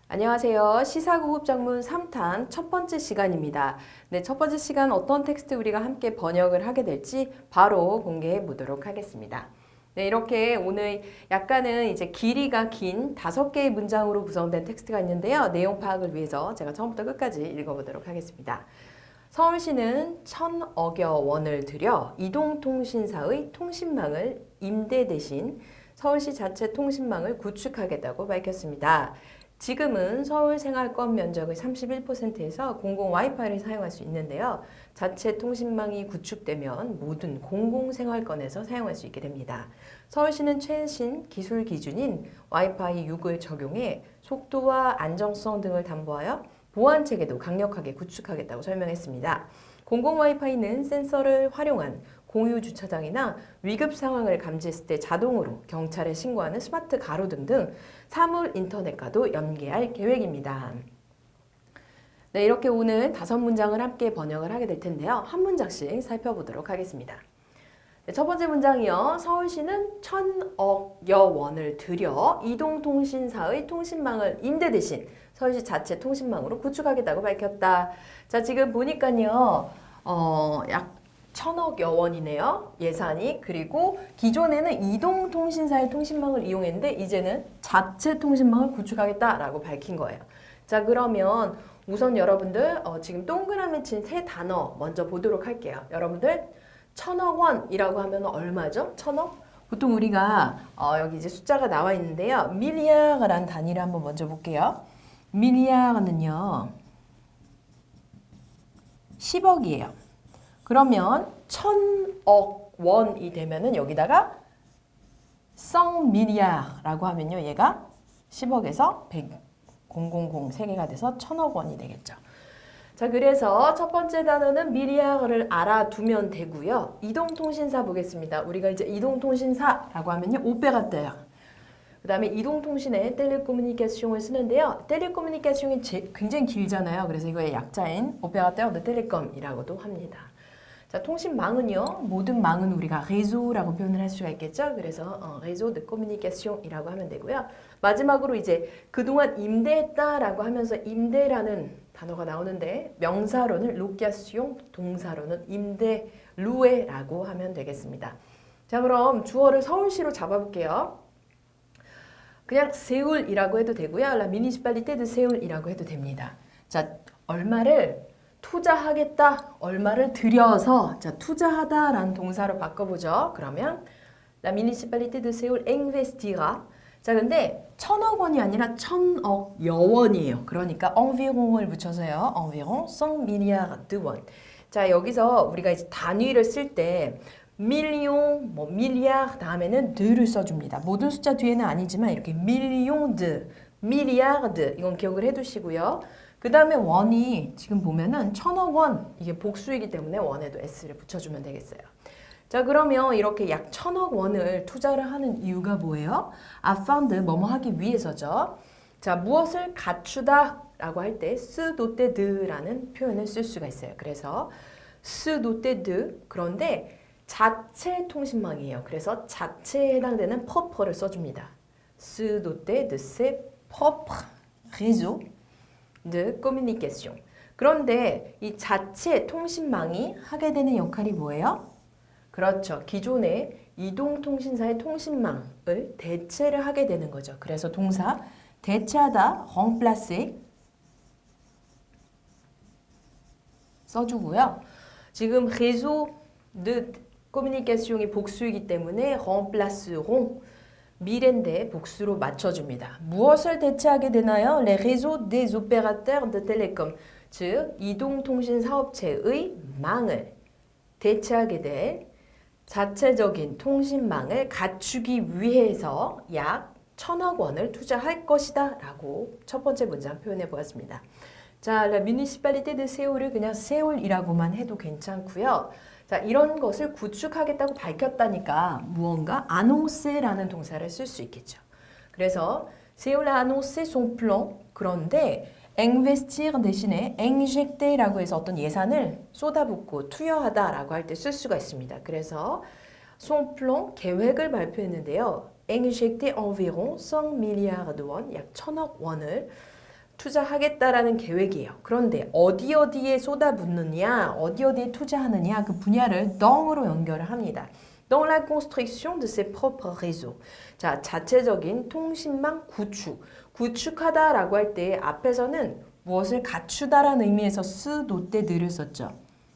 안녕하세요. 시사고급 작문 3탄 첫 번째 시간입니다. 네, 첫 번째 시간 어떤 텍스트 우리가 함께 번역을 하게 될지 바로 공개해 보도록 하겠습니다. 네, 이렇게 오늘 약간은 이제 길이가 긴 5개의 문장으로 구성된 텍스트가 있는데요. 내용 파악을 위해서 제가 처음부터 끝까지 읽어보도록 하겠습니다. 서울시는 1,000억여 원을 들여 이동통신사의 통신망을 임대 대신 서울시 자체 통신망을 구축하겠다고 밝혔습니다. 지금은 서울 생활권 면적의 31%에서 공공 와이파이를 사용할 수 있는데요. 자체 통신망이 구축되면 모든 공공 생활권에서 사용할 수 있게 됩니다. 서울시는 최신 기술 기준인 와이파이 6을 적용해 속도와 안정성 등을 담보하여 보안 체계도 강력하게 구축하겠다고 설명했습니다. 공공 와이파이는 센서를 활용한 공유 주차장이나 위급 상황을 감지했을 때 자동으로 경찰에 신고하는 스마트 가로등 등 사물 인터넷과도 연계할 계획입니다. 네, 이렇게 오늘 5문장을 함께 번역을 하게 될 텐데요. 한 문장씩 살펴보도록 하겠습니다. 네, 첫 번째 문장이요. 서울시는 1,000억여 원을 들여 이동통신사의 통신망을 임대 대신 서울시 자체 통신망으로 구축하겠다고 밝혔다. 자, 지금 보니까요. 약 1,000억여 원이네요. 예산이. 그리고 기존에는 이동통신사의 통신망을 이용했는데 이제는 자체 통신망을 구축하겠다라고 밝힌 거예요. 자, 그러면 우선 여러분들 지금 동그라미 친 세 단어 먼저 보도록 할게요. 여러분들 1,000억 원이라고 하면 얼마죠? 1,000억? 보통 우리가 여기 이제 숫자가 나와 있는데요. 밀리아르라는 단위를 한번 먼저 볼게요. 밀리아르는요. 10억이에요. 그러면 1,000억 원이 되면은 여기다가 100밀리아르라고 하면요. 얘가 10억에서 100, 000, 3개가 돼서 1,000억 원이 되겠죠. 자, 그래서 첫 번째 단어는 밀리아르를 알아두면 되고요. 이동통신사 보겠습니다. 우리가 이제 이동통신사라고 하면요. 오페라teur. 그 다음에 이동통신에 텔레코뮤니케이션을 쓰는데요. 텔레코뮤니케이션이 굉장히 길잖아요. 그래서 이거의 약자인 오페라teur de télécom이라고도 합니다. 자, 통신망은요. 모든 망은 우리가 réseau라고 표현을 할 수가 있겠죠. 그래서 réseau de communication이라고 하면 되고요. 마지막으로 이제 그동안 임대했다라고 하면서 임대라는 단어가 나오는데 명사로는 location, 동사로는 임대, loue라고 하면 되겠습니다. 자, 그럼 주어를 서울시로 잡아볼게요. 그냥 세울이라고 해도 되고요. La municipalité de 세울이라고 해도 됩니다. 자, 얼마를 투자하겠다, 얼마를 들여서 자, 투자하다라는 동사로 바꿔보죠. 그러면 La municipalité de 세울 investira. 자, 근데 1,000억 원이 아니라 1,000억여 원이에요. 그러니까 environ을 붙여서요. environ 100 milliards de won. 자, 여기서 우리가 이제 단위를 쓸 때 밀리옹, 밀리아르 다음에는 드를 써줍니다. 모든 숫자 뒤에는 아니지만 이렇게 밀리옹 드, 밀리아르드 이건 기억을 해두시고요. 그 다음에 원이 지금 보면은 1,000억 원 이게 복수이기 때문에 원에도 s를 붙여주면 되겠어요. 자, 그러면 이렇게 약 1,000억 원을 투자를 하는 이유가 뭐예요? afin de 뭐뭐 하기 위해서죠. 자, 무엇을 갖추다 라고 할 때 se doter de라는 표현을 쓸 수가 있어요. 그래서 se doter de 그런데 자체 통신망이에요. 그래서 자체에 해당되는 purple을 써줍니다. se doter de ses propres réseaux de communication. 그런데 이 자체 통신망이 하게 되는 역할이 뭐예요? 그렇죠. 기존의 이동통신사의 통신망을 대체를 하게 되는 거죠. 그래서 동사 대체하다, remplacer 써주고요. 지금 réseau de communication이 복수이기 때문에 remplaceront 미래인데 복수로 맞춰줍니다. 무엇을 대체하게 되나요? Les réseaux des opérateurs de télécom, 즉 이동통신 사업체의 망을 대체하게 될 자체적인 통신망을 갖추기 위해서 약 1,000억 원을 투자할 것이다 라고 첫 번째 문장 표현해 보았습니다. 자, La municipalité de 세울을 그냥 세울이라고만 해도 괜찮고요. 자, 이런 것을 구축하겠다고 밝혔다니까 무언가 annoncer라는 동사를 쓸 수 있겠죠. 그래서 세울 a annoncé son plan. 그런데 investir 대신에 injecter라고 해서 어떤 예산을 쏟아붓고 투여하다라고 할 때 쓸 수가 있습니다. 그래서 son plan 계획을 발표했는데요. injecter environ 100 milliards de won, 약 1,000억 원을 투자하겠다라는 계획이에요. 그런데 어디에 쏟아붓느냐, 어디에 투자하느냐 그 분야를 덩으로 연결을 합니다. Dans la construction de ses propres réseaux. 자, 자체적인 통신망 구축하다라고 할 때 앞에서는 무엇을 갖추다라는 의미에서 노때 늘을 썼죠.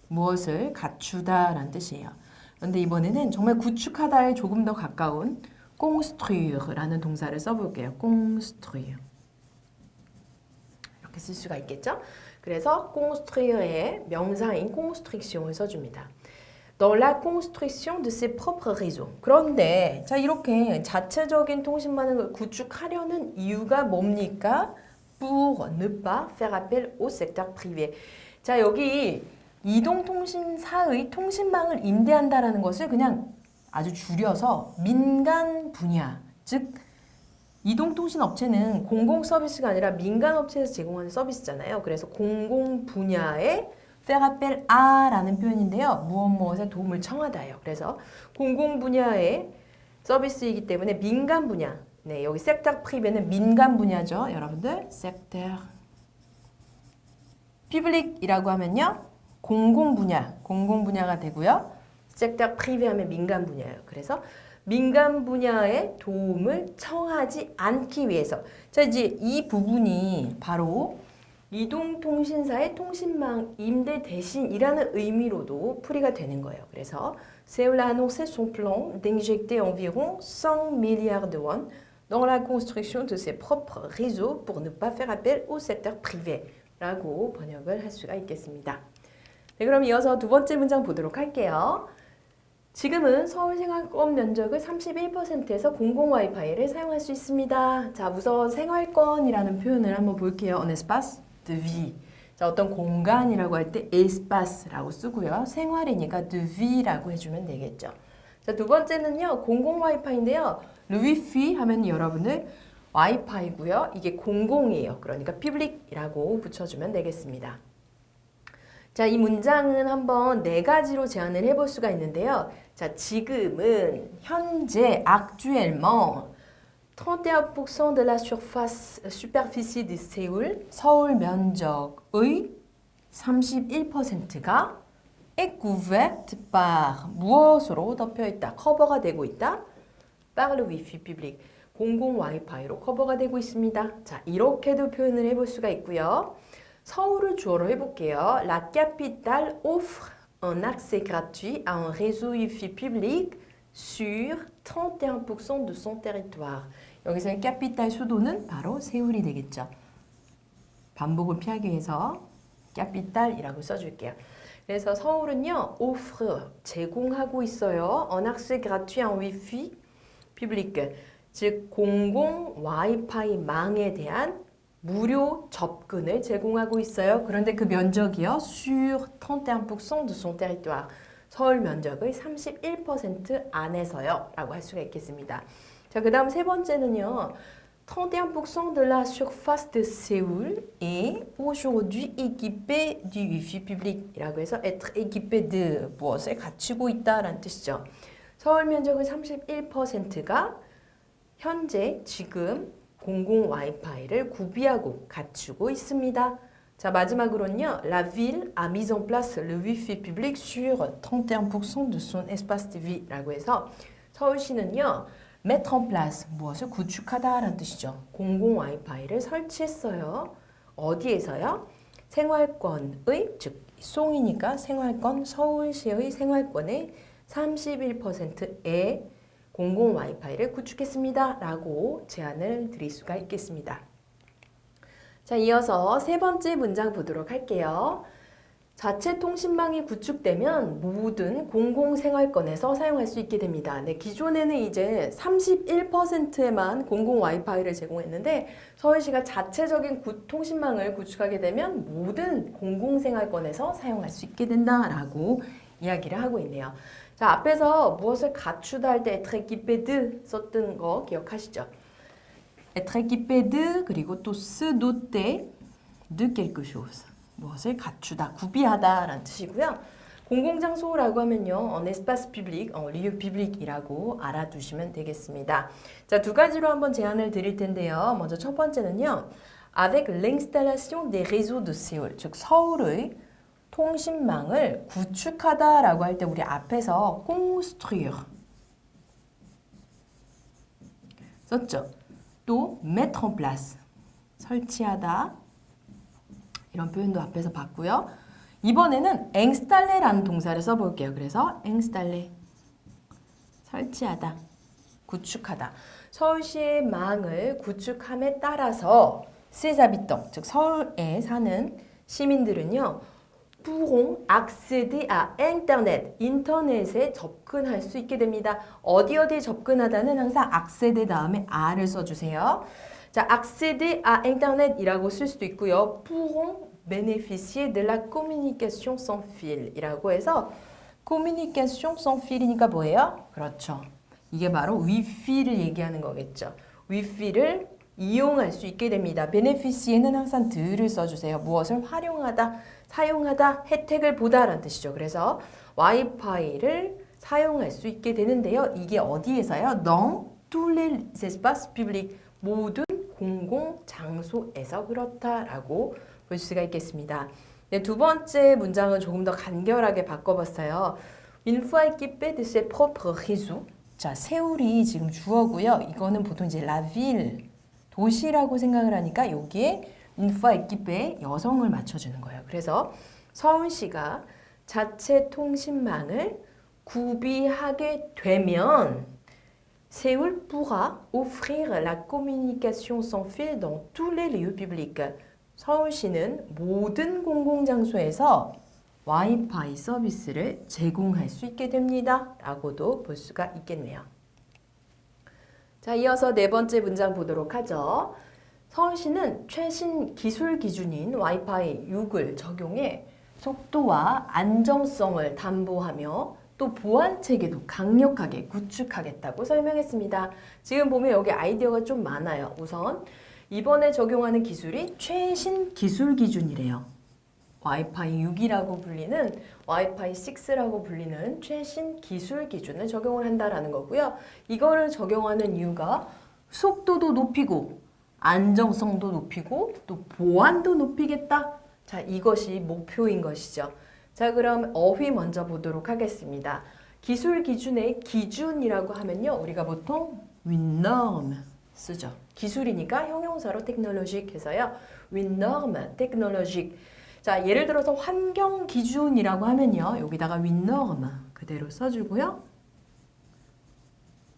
무엇을 갖추다라는 뜻이에요. 그런데 이번에는 정말 구축하다에 조금 더 가까운 construire라는 동사를 써볼게요. construire. 이렇게 쓸 수가 있겠죠? 그래서 construire의 명사인 construction을 써줍니다. Dans la construction de ses propres réseaux. 그런데 자 이렇게 자체적인 통신망을 구축하려는 이유가 뭡니까? Pour ne pas faire appel au secteur privé. 자 여기 이동통신사의 통신망을 임대한다라는 것을 그냥 아주 줄여서 민간 분야, 즉 이동통신 업체는 공공 서비스가 아니라 민간 업체에서 제공하는 서비스잖아요. 그래서 공공 분야에 faire appel à라는 표현인데요. 무엇에 도움을 청하다예요. 그래서 공공 분야의 서비스이기 때문에 민간 분야. 네, 여기 secteur privé는 민간 분야죠. 여러분들 secteur public이라고 하면요. 공공 분야가 되고요. secteur privé 하면 민간 분야예요. 그래서 민간 분야의 도움을 청하지 않기 위해서. 자, 이제 이 부분이 바로 이동통신사의 통신망 임대 대신이라는 의미로도 풀이가 되는 거예요. 그래서 Seoul a annoncé son plan d'injecter environ 100 milliards de won dans la construction de ses propres réseaux pour ne pas faire appel au secteur privé라고 번역을 할 수가 있겠습니다. 네, 그럼 이어서 두 번째 문장 보도록 할게요. 지금은 서울 생활권 면적의 31%에서 공공 와이파이를 사용할 수 있습니다. 자, 우선 생활권이라는 표현을 한번 볼게요. Un espace de vie. 자, 어떤 공간이라고 할 때 espace라고 쓰고요. 생활이니까 de vie라고 해주면 되겠죠. 자, 두 번째는요. 공공 와이파이인데요. le wifi 하면 여러분들 와이파이고요. 이게 공공이에요. 그러니까 public이라고 붙여주면 되겠습니다. 자, 이 문장은 한번 네 가지로 제안을 해볼 수가 있는데요. 자, 지금은 현재 actuellement 31% de la superficie de Séoul 서울 면적의 31%가 est couverte par 무엇으로 덮여 있다, 커버가 되고 있다. par le wifi public 공공 와이파이로 커버가 되고 있습니다. 자, 이렇게도 표현을 해볼 수가 있고요. 서울을 주어로 해볼게요. La capitale offre un accès gratuit à un réseau Wi-Fi public sur 31% de son territoire. 여기서의 capital 수도는 바로 세울이 되겠죠. 반복을 피하기 위해서 capital이라고 써줄게요. 그래서 서울은요, offre, 제공하고 있어요. un accès gratuit à un Wi-Fi public, 즉 공공 와이파이 망에 대한 무료 접근을 제공하고 있어요. 그런데 그 면적이요. sur 31% de son territoire. 서울 면적의 31% 안에서요. 라고 할 수가 있겠습니다. 자, 그 다음 세 번째는요. 31% de la surface de Séoul est aujourd'hui équipée du Wi-Fi public. 이라고 해서 être équipé de 무엇을 갖추고 있다라는 뜻이죠. 서울 면적의 31%가 현재 지금 공공 와이파이를 구비하고 갖추고 있습니다. 자, 마지막으로는요. La ville a mis en place le Wi-Fi public sur 31% de son espace de vie 라고 해서 서울시는요. mettre en place, 무엇을 구축하다라는 뜻이죠. 공공 와이파이를 설치했어요. 어디에서요? 생활권의, 즉 송이니까 생활권, 서울시의 생활권의 31%의 공공 와이파이를 구축했습니다. 라고 제안을 드릴 수가 있겠습니다. 자, 이어서 세 번째 문장 보도록 할게요. 자체 통신망이 구축되면 모든 공공생활권에서 사용할 수 있게 됩니다. 네, 기존에는 이제 31%에만 공공 와이파이를 제공했는데 서울시가 자체적인 통신망을 구축하게 되면 모든 공공생활권에서 사용할 수 있게 된다라고 이야기를 하고 있네요. 자, 앞에서 무엇을 갖추다 할 때 être équipé de 썼던 거 기억하시죠? être équipé de 그리고 또 se doter de quelque chose. 무엇을 갖추다, 구비하다라는 뜻이고요. 공공장소라고 하면요. un espace public, un lieu public이라고 알아두시면 되겠습니다. 자, 두 가지로 한번 제안을 드릴 텐데요. 먼저 첫 번째는요. avec l'installation des réseaux de Séoul. 즉 서울의 통신망을 구축하다라고 할 때 우리 앞에서 construire 썼죠. 또 mettre en place 설치하다 이런 표현도 앞에서 봤고요. 이번에는 installera는 동사를 써볼게요. 그래서 installer 설치하다, 구축하다. 서울시의 망을 구축함에 따라서 ces habitants, 즉 서울에 사는 시민들은요. pourront accéder à internet, 인터넷에 접근할 수 있게 됩니다. 어디에 접근하다는 항상 accéder 다음에 a를 써주세요. 자, accéder à internet이라고 쓸 수도 있고요. pourront bénéficier de la communication sans fil 이라고 해서 communication sans fil이니까 뭐예요? 그렇죠. 이게 바로 위피를 얘기하는 거겠죠. 위피를 이용할 수 있게 됩니다. bénéficier는 항상 드를 써주세요. 무엇을 활용하다, 사용하다, 혜택을 보다라는 뜻이죠. 그래서 와이파이를 사용할 수 있게 되는데요. 이게 어디에서요? dans tous les espaces publics, 모든 공공 장소에서 그렇다라고 볼 수가 있겠습니다. 네, 두 번째 문장은 조금 더 간결하게 바꿔봤어요. Une fois équipé de ses propres réseaux. 자, 세울이 지금 주어고요. 이거는 보통 이제 la ville, 도시라고 생각을 하니까 여기에 une fois équipé 여성을 맞춰주는 거예요. 그래서 서울시가 자체 통신망을 구비하게 되면 Séoul pourra offrir la communication sans fil dans tous les lieux publics. 서울시는 모든 공공장소에서 와이파이 서비스를 제공할 수 있게 됩니다. 라고도 볼 수가 있겠네요. 자, 이어서 네 번째 문장 보도록 하죠. 서울시는 최신 기술 기준인 와이파이 6을 적용해 속도와 안정성을 담보하며 또 보안 체계도 강력하게 구축하겠다고 설명했습니다. 지금 보면 여기 아이디어가 좀 많아요. 우선 이번에 적용하는 기술이 최신 기술 기준이래요. 와이파이 6이라고 불리는 와이파이 6라고 불리는 최신 기술 기준을 적용을 한다라는 거고요. 이거를 적용하는 이유가 속도도 높이고 안정성도 높이고 또 보안도 높이겠다. 자, 이것이 목표인 것이죠. 자, 그럼 어휘 먼저 보도록 하겠습니다. 기술 기준의 기준이라고 하면요. 우리가 보통 une norme 쓰죠. 기술이니까 형용사로 technologique 해서요. une norme technologique. 자, 예를 들어서 환경 기준이라고 하면요. 여기다가 une norme 그대로 써주고요.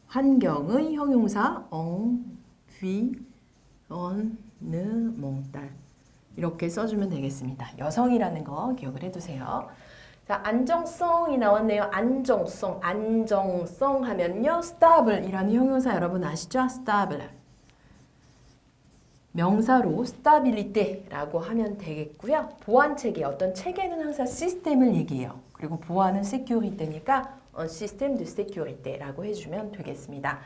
환경의 형용사 environnemental 이렇게 써주면 되겠습니다. 여성이라는 거 기억을 해두세요. 자, 안정성이 나왔네요. 안정성 하면요. stable이라는 형용사 여러분 아시죠? stable. 명사로 stability라고 하면 되겠고요. 보안 체계, 어떤 체계는 항상 시스템을 얘기해요. 그리고 보안은 security니까 un système de sécurité라고 해주면 되겠습니다.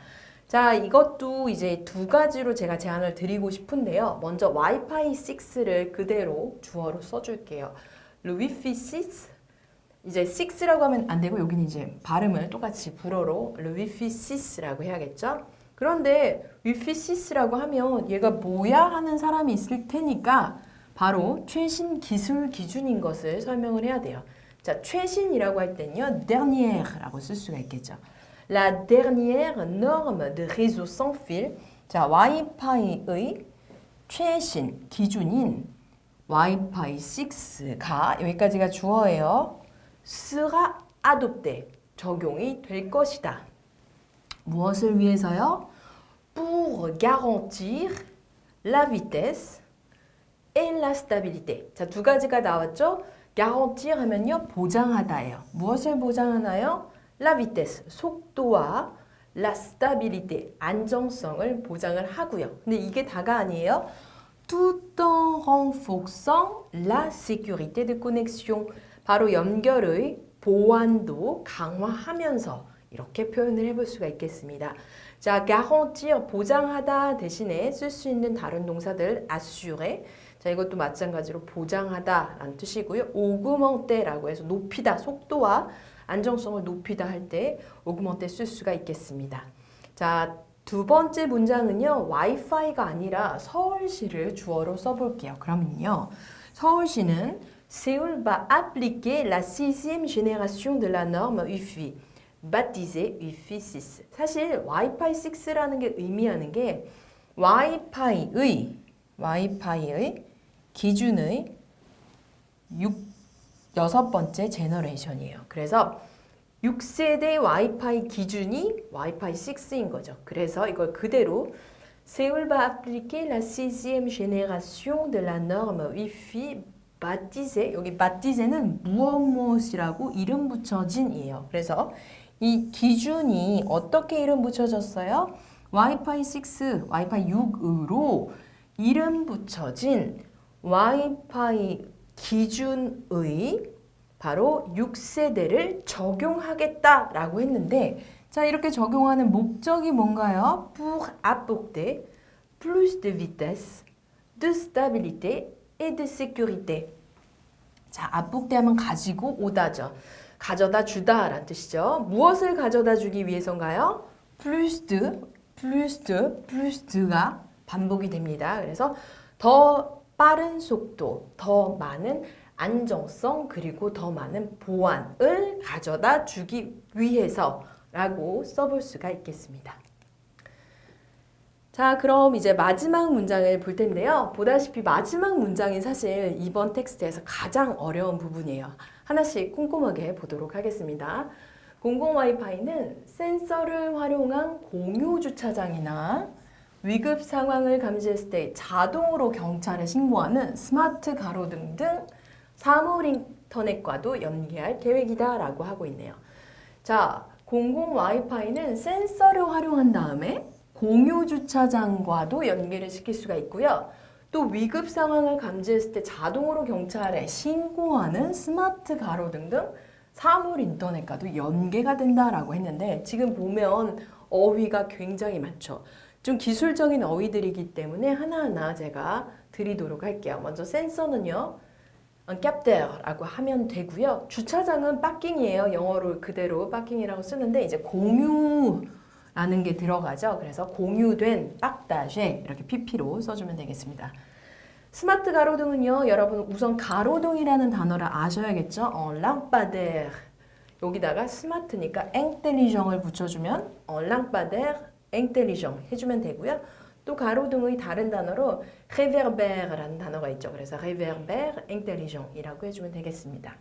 자, 이것도 이제 두 가지로 제가 제안을 드리고 싶은데요. 먼저 와이파이 6를 그대로 주어로 써줄게요. Le Wi-Fi 6 이제 6라고 하면 안 되고 여기는 이제 발음을 똑같이 불어로 Le Wi-Fi 6라고 해야겠죠. 그런데 Wi-Fi 6라고 하면 얘가 뭐야 하는 사람이 있을 테니까 바로 최신 기술 기준인 것을 설명을 해야 돼요. 자, 최신이라고 할 때는요. dernière라고 쓸 수가 있겠죠. La dernière norme de réseau sans fil. 자, 와이파이의 최신 기준인 와이파이 6가 여기까지가 주어예요. sera adopté. 적용이 될 것이다. 무엇을 위해서요? Pour garantir la vitesse et la stabilité. 자, 두 가지가 나왔죠? garantir 하면요. 보장하다예요. 무엇을 보장하나요? La vitesse, 속도와 la stabilité, 안정성을 보장을 하고요. 근데 이게 다가 아니에요. Tout en renforçant la sécurité de connexion. 바로 연결의 보안도 강화하면서 이렇게 표현을 해볼 수가 있겠습니다. 자, garantir, 보장하다 대신에 쓸 수 있는 다른 동사들 assurer. 자, 이것도 마찬가지로 보장하다라는 뜻이고요. augmenter라고 해서 높이다, 속도와 안정성을 높이다 할 때 augmenter 쓸 수가 있겠습니다. 자, 두 번째 문장은요. 와이파이가 아니라 서울시를 주어로 써볼게요. 그러면요. 서울시는 Séoul va appliquer la sixième génération de la norme UFI, baptisée UFI 6. 사실 와이파이 6라는 게 의미하는 게 와이파이의 기준의 여섯 번째 제너레이션이에요. 그래서 6세대 와이파이 기준이 와이파이 6인 거죠. 그래서 이걸 그대로 Séoul va appliquer la sixième génération de la norme Wi-Fi baptisée. 여기 baptisé는 무엇무엇이라고 이름 붙여진이에요. 그래서 이 기준이 어떻게 이름 붙여졌어요? 와이파이 6, 와이파이 6으로 이름 붙여진 와이파이 기준의 바로 6세대를 적용하겠다라고 했는데 자 이렇게 적용하는 목적이 뭔가요? Pour apporter plus de vitesse, de stabilité et de sécurité. 자, apporter 하면 가지고 오다죠. 가져다 주다라는 뜻이죠. 무엇을 가져다 주기 위해서인가요? plus de가 반복이 됩니다. 그래서 더 빠른 속도, 더 많은 안정성 그리고 더 많은 보안을 가져다 주기 위해서라고 써볼 수가 있겠습니다. 자, 그럼 이제 마지막 문장을 볼 텐데요. 보다시피 마지막 문장이 사실 이번 텍스트에서 가장 어려운 부분이에요. 하나씩 꼼꼼하게 보도록 하겠습니다. 공공 와이파이는 센서를 활용한 공유 주차장이나 위급 상황을 감지했을 때 자동으로 경찰에 신고하는 스마트 가로등 등 사물 인터넷과도 연계할 계획이다 라고 하고 있네요. 자, 공공 와이파이는 센서를 활용한 다음에 공유 주차장과도 연계를 시킬 수가 있고요. 또 위급 상황을 감지했을 때 자동으로 경찰에 신고하는 스마트 가로등 등 사물 인터넷과도 연계가 된다라고 했는데 지금 보면 어휘가 굉장히 많죠. 좀 기술적인 어휘들이기 때문에 하나하나 제가 드리도록 할게요. 먼저 센서는요. capteur라고 하면 되고요. 주차장은 parking이에요. 영어로 그대로 parking이라고 쓰는데 이제 공유라는 게 들어가죠. 그래서 공유된 partage 이렇게 pp로 써주면 되겠습니다. 스마트 가로등은요. 여러분 우선 가로등이라는 단어를 아셔야겠죠. lampadaire 여기다가 스마트니까 intelligent을 붙여주면 lampadaire intelligent 해주면 되고요. 또 가로등의 다른 단어로 réverbère라는 단어가 있죠. 그래서 réverbère intelligent이라고 해주면 되겠습니다.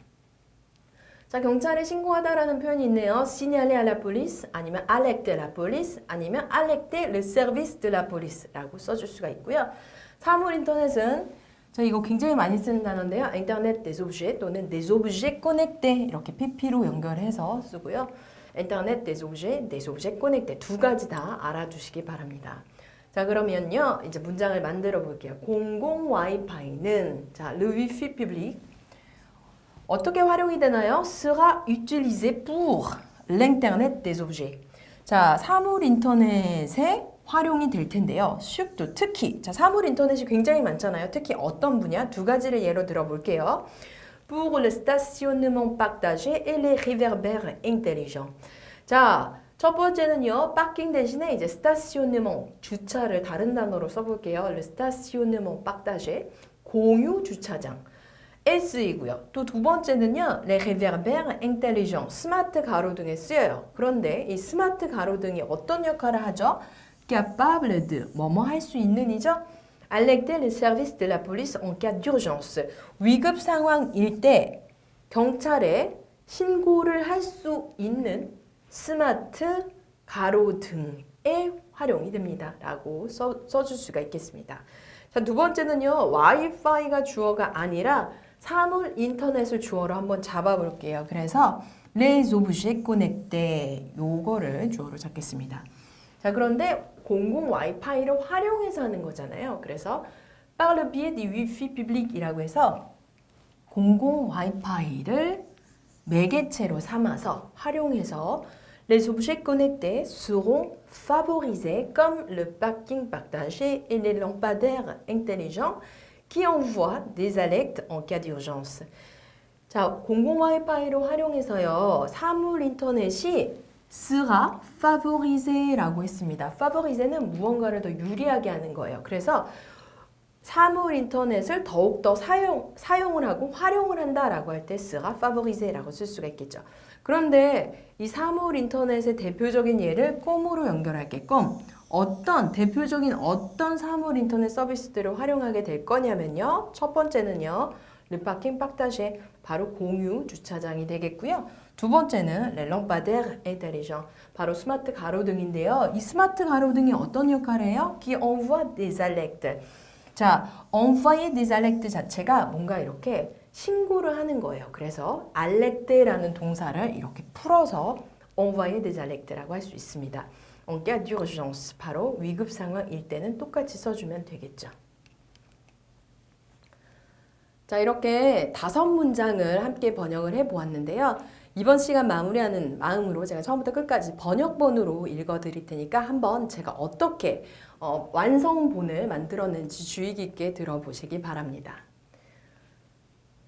자, 경찰에 신고하다라는 표현이 있네요. signaler à la police 아니면 alerter la police 아니면 alerter le service de la police라고 써줄 수가 있고요. 사물 인터넷은 자 이거 굉장히 많이 쓰는 단어인데요. 인터넷 des objets 또는 des objets connectés 이렇게 pp로 연결해서 쓰고요. 인터넷 des objets connectés 두 가지 다 알아두시기 바랍니다. 자 그러면요 이제 문장을 만들어 볼게요. 공공 와이파이는 자 le wifi public 어떻게 활용이 되나요? sera utilisé pour l'internet des objets. 자 사물 인터넷에 활용이 될 텐데요. surtout 특히 자 사물 인터넷이 굉장히 많잖아요. 특히 어떤 분야? 두 가지를 예로 들어 볼게요. pour le stationnement partagé et les réverbères intelligents. 자 첫 번째는요. parking 대신에 이제 stationnement 주차를 다른 단어로 써볼게요. le stationnement partagé 공유 주차장 에 쓰이고요. 또 두 번째는요. les réverbères intelligents 스마트 가로등에 쓰여요. 그런데 이 스마트 가로등이 어떤 역할을 하죠? capable de 뭐뭐 할 수 있는이죠. alerter les services de la police en cas d'urgence 위급 상황일 때 경찰에 신고를 할 수 있는 스마트 가로등에 활용이 됩니다. 라고 써줄 수가 있겠습니다. 자, 두 번째는요. 와이파이가 주어가 아니라 사물 인터넷을 주어로 한번 잡아볼게요. 그래서 les objets connectés 요거를 주어로 잡겠습니다. 자, 그런데 공공 와이파이를 활용해서 하는 거잖아요. 그래서 par le biais du wifi public이라고 해서 공공 와이파이를 매개체로 삼아서 활용해서 les objets connectés seront favorisés comme le parking partagé et les lampadaires intelligents qui envoient des alertes en cas d'urgence. 자, 공공 와이파이를 활용해서요. 사물 인터넷이 sera favorisé라고 했습니다. favorisé는 무언가를 더 유리하게 하는 거예요. 그래서 사물 인터넷을 더욱더 사용을 하고 활용을 한다라고 할 때 sera favorisé라고 쓸 수가 있겠죠. 그런데 이 사물 인터넷의 대표적인 예를 꼼으로 연결할게. 꼼. 대표적인 어떤 사물 인터넷 서비스들을 활용하게 될 거냐면요. 첫 번째는요. le parking partagé, 바로 공유 주차장이 되겠고요. 두 번째는 les lampadaires intelligents, 바로 스마트 가로등인데요. 이 스마트 가로등이 어떤 역할을 해요? qui envoie des alertes. 자, envoyer des alertes 자체가 뭔가 이렇게 신고를 하는 거예요. 그래서 alerte라는 동사를 이렇게 풀어서 envoyer des alertes라고 할 수 있습니다. en cas d'urgence, 바로 위급 상황일 때는 똑같이 써주면 되겠죠. 자, 이렇게 5문장을 함께 번역을 해보았는데요. 이번 시간 마무리하는 마음으로 제가 처음부터 끝까지 번역본으로 읽어드릴 테니까 한번 제가 어떻게 완성본을 만들었는지 주의 깊게 들어보시기 바랍니다.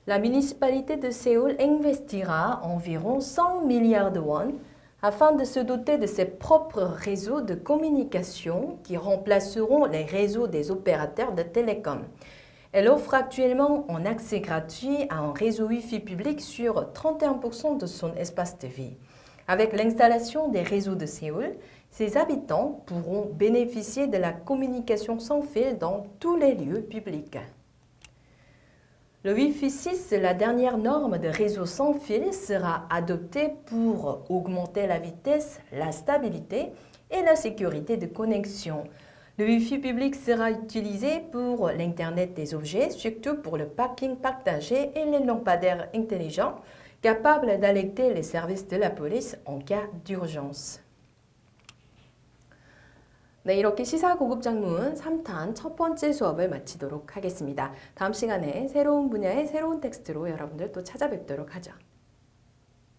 La municipalité de Séoul investira environ 100 milliards de won afin de se doter de ses propres réseaux de communication qui remplaceront les réseaux des opérateurs de télécom. Elle offre actuellement un accès gratuit à un réseau Wi-Fi public sur 31% de son espace de vie. Avec l'installation des réseaux de Séoul, ses habitants pourront bénéficier de la communication sans fil dans tous les lieux publics. Le Wi-Fi 6, la dernière norme de réseau sans fil, sera adoptée pour augmenter la vitesse, la stabilité et la sécurité de connexion. Le Wi-Fi public sera utilisé pour l'Internet des objets, surtout pour le parking partagé et les lampadaires intelligents, capables d'alerter les services de la police en cas d'urgence. 네, 이렇게 시사고급작문 3탄 첫 번째 수업을 마치도록 하겠습니다. 다음 시간에 새로운 분야의 새로운 텍스트로 여러분들 또 찾아뵙도록 하죠.